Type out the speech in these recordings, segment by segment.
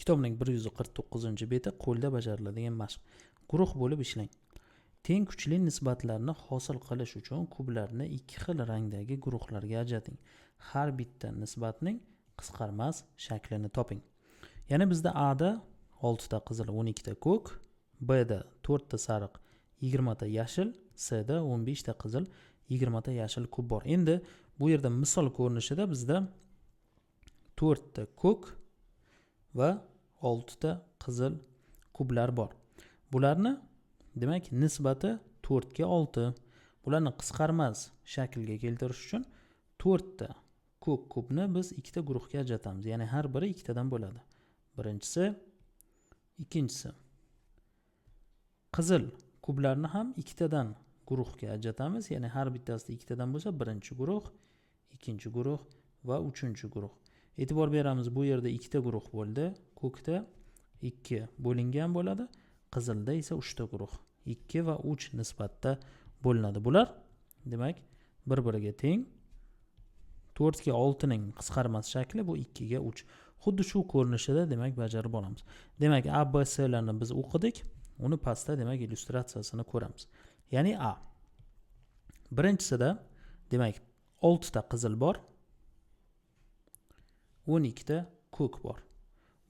Kitobning 149-beti qo'lda bajariladigan mashq. Guruh bo'lib ishlang. Teng kuchli nisbatlarni hosil qilish uchun kublarni ikki xil rangdagi guruhlarga ajrating. Har bitta nisbatning qisqarmas shaklini toping. Ya'ni bizda A da 6 ta qizil, 12 ta ko'k, B da 4 ta sariq, 20 ta yashil, C da 15 ta qizil, 20 ta yashil kub bor. Endi bu yerda misol ko'rinishida bizda 4 ta ko'k va 6 ta qizil kublar bor. Bularni demak nisbati 4 ga 6. Bularni qisqarmas shaklga keltirish uchun 4 ta ko'k kubni biz ikkita guruhga ajratamiz. Ya'ni har biri ikkitadan bo'ladi. Birinchisi, ikkinchisi. Qizil kublarni ham ikkitadan guruhga ajratamiz. Ya'ni har bittasida ikkitadan bo'lsa, birinchi guruh, ikkinchi guruh va uchinchi guruh. E'tibor beramiz, bu yerda ikkita guruh bo'ldi. Ko'kda 2 bo'lingan bo'ladi. Qizilda esa 3 ta guruh. 2 va 3 nisbatda bo'linadi. Bular demak bir-biriga teng. 4 ga 6 ning qisqarmas shakli bu 2 ga 3. Xuddi shu ko'rinishida demak bajarib olamiz. Demak A, B, C larni biz o'qidik. Uni pastda demak illyustratsiyasini ko'ramiz. Ya'ni A. Birinchisida demak 6 ta qizil bor. 12 ta ko'k bor.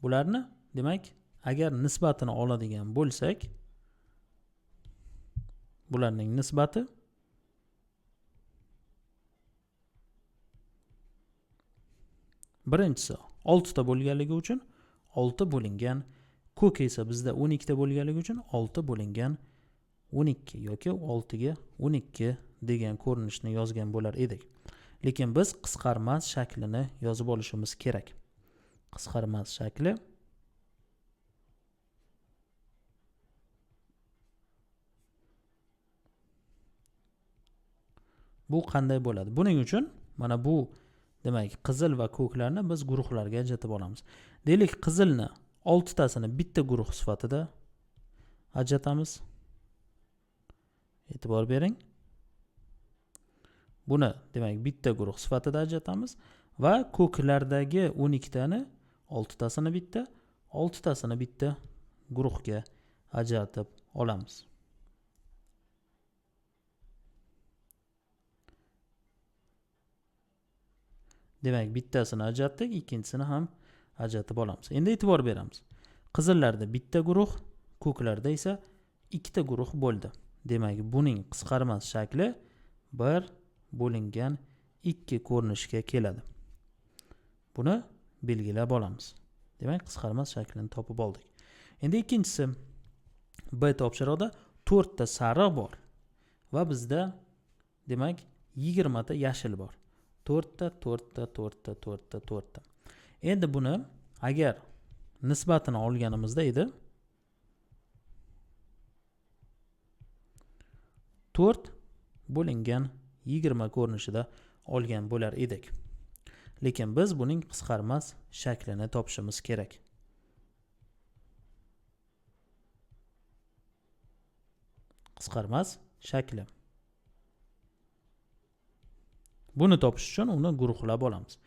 Bularni demak agar nisbatini oladigan bo'lsak, bularning nisbati birinchisi 6 ta bo'lganligi uchun 6 bo'lingan, ko'k esa bizda 12 ta bo'lganligi uchun 6 bo'lingan 12 yoki 6 ga 12 degan ko'rinishni yozgan bo'lar edik. Lekin biz qisqarmas shaklini yozib olishimiz kerak. Qisqarmas shakli bu qanday bo'ladi? Buning uchun mana bu demak qizil va ko'klarni biz guruhlarga ajratib olamiz. Deylik, qizilni 6 tasini bitta guruh sifatida ajratamiz. E'tibor bering. Buni demak bitta guruh sifatida ajratamiz va ko'klardagi 12 tani 6 tasini bitta, 6 tasini bitta guruhga ajratib olamiz. Demak bittasini ajratdik, ikkinchisini ham ajratib olamiz. Endi e'tibor beramiz. Qizillarda bitta guruh, ko'klarda esa ikkita guruh bo'ldi. Demak buning qisqarmas shakli 1 bo'lingan 2 ko'rinishga keladi. Buni belgilab olamiz. Demak qisqarmas shaklini topib oldik. Endi ikkinchisi, B topshiriqda 4 ta sariq bor va bizda demak 20 ta yashil bor. 4 ta, 4 ta, 4 ta, 4 ta, 4 ta. Endi buni agar nisbatini olganimizda edi 4 bo'lingan 20 ko'rinishida olgan bo'lar edik. Lekin biz buning qisqarmas shaklini topishimiz kerak. Qisqarmas shakli. Buni topish uchun uni guruhlab olamiz.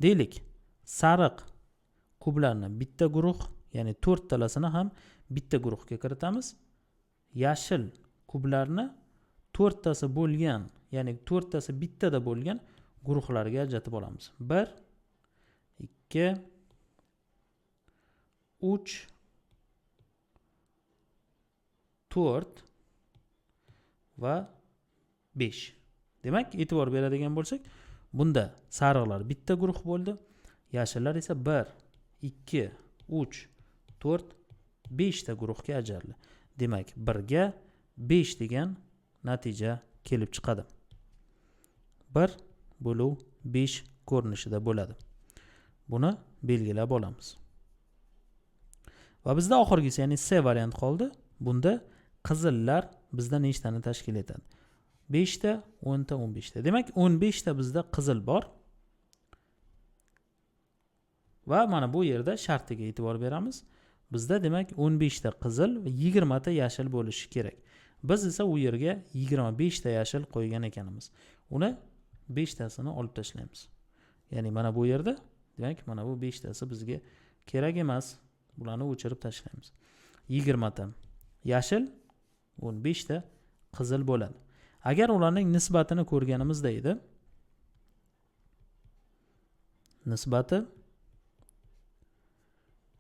Deylik, sariq kublarni bitta guruh, ya'ni 4 talasini ham bitta guruhga kiritamiz. Yashil kublarni 4 tasi bo'lgan, ya'ni 4 tasi bittada bo'lgan guruhlarga ajratib olamiz. 1, 2, 3, 4 va 5. Demak, e'tibor beradigan bo'lsak, bunda sariqlar bitta guruh bo'ldi, yashillar esa 1, 2, 3, 4, 5 ta guruhga ajraldi. Demak, 1 ga 5 degan natija kelib chiqadi. 1 bo'luv 5 ko'rinishida bo'ladi. Buni belgilab olamiz. Va bizda oxirgisi, ya'ni C variant qoldi. Bunda qizillar bizda nechtani tashkil etadi? 5 ta, 10 ta, 15 ta. Demak, 15 ta bizda qizil bor. Va mana bu yerda shartiga e'tibor beramiz. Bizda demak 15 ta qizil va 20 ta yashil bo'lishi kerak. Biz esa u yerga 25 ta yashil qo'ygan ekanmiz. Uni 5 tasini olib tashlaymiz. Ya'ni mana bu yerda demak mana bu 5 tasi bizga kerak emas. Bularni o'chirib tashlaymiz. 20 ta yashil, 15 ta qizil bo'ladi. Agar ularning nisbatini ko'rganimizda edi, nisbati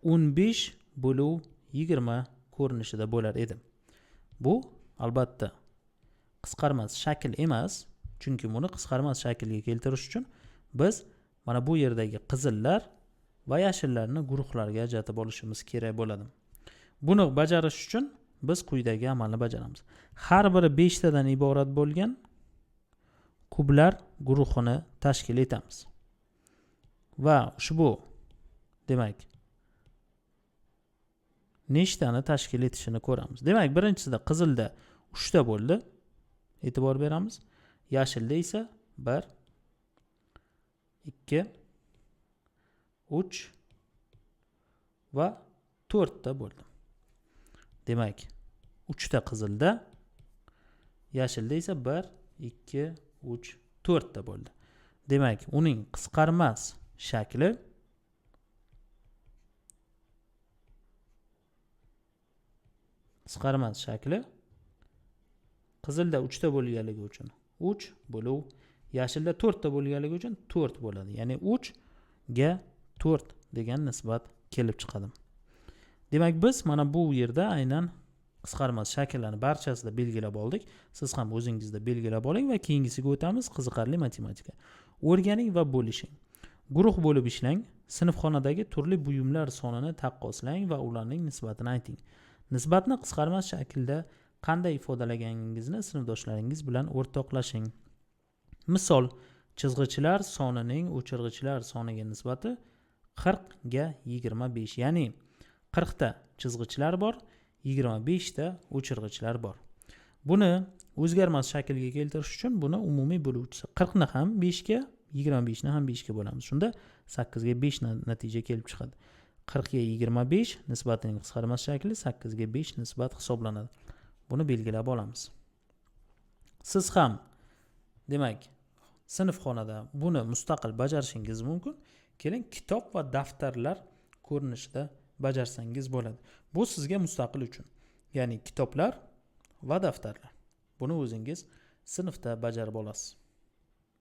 15/20 ko'rinishida bo'lar edi. Bu albatta qisqarmas shakl emas, chunki buni qisqarmas shaklga keltirish uchun biz mana bu yerdagi qizillar va yashillarni guruhlarga ajratib olishimiz kerak bo'ladi. Buni bajarish uchun biz quyidagi amalni bajaramiz. Har biri 5 tadan iborat bo'lgan kublar guruhini tashkil etamiz. Va ushbu demak nechtani tashkil etishini ko'ramiz. Demak, birinchisida qizilda 3 ta bo'ldi. E'tibor beramiz. Yashilda esa 1 2 3 va 4 ta bo'ldi. Demak, 3 ta qizilda, yashilda esa 1 2 3 4 ta bo'ldi. Demak, uning qisqarmas shakli qizilda 3 ta bo'lganligi uchun 3 bo'luv, yashilda 4 ta bo'lganligi uchun 4 bo'ladi. Ya'ni 3 ga 4 degan nisbat kelib chiqadi. Demak, biz mana bu yerda aynan qisqarmas shakllarni barchasida belgilab oldik. Siz ham o'zingizda belgilab oling va keyingisiga o'tamiz. Qiziqarli matematika. O'rganing va bo'lishing. Guruh bo'lib ishlang. Sinfxonadagi turli buyumlar sonini taqqoslang va ularning nisbatini ayting. Nisbatni qisqarmas shaklda qanday ifodalaganingizni sinfdoshlaringiz bilan o'rtoqlashing. Misol, chizg'ichlar sonining o'chirg'ichlar soniga nisbati 40 ga 25. Ya'ni 40 ta chizg'ichlar bor, 25 ta o'chirg'ichlar bor. Buni o'zgarmas shaklga keltirish uchun buni umumiy bo'luvchisi 40 ni ham 5 ga, 25 ni ham 5 ga bo'lamiz. Shunda 8 ga 5 natija kelib chiqadi. 40 ga 25 nisbatining qisqarmas shakli 8 ga 5 nisbat hisoblanadi. Buni belgilab olamiz. Siz ham demak sinfxonada buni mustaqil bajarishingiz mumkin. Keling, kitob va daftarlar ko'rinishida bajarsangiz bo'ladi. Bu sizga mustaqil uchun. Ya'ni kitoblar va daftarlar. Buni o'zingiz sinfda bajarib olasiz.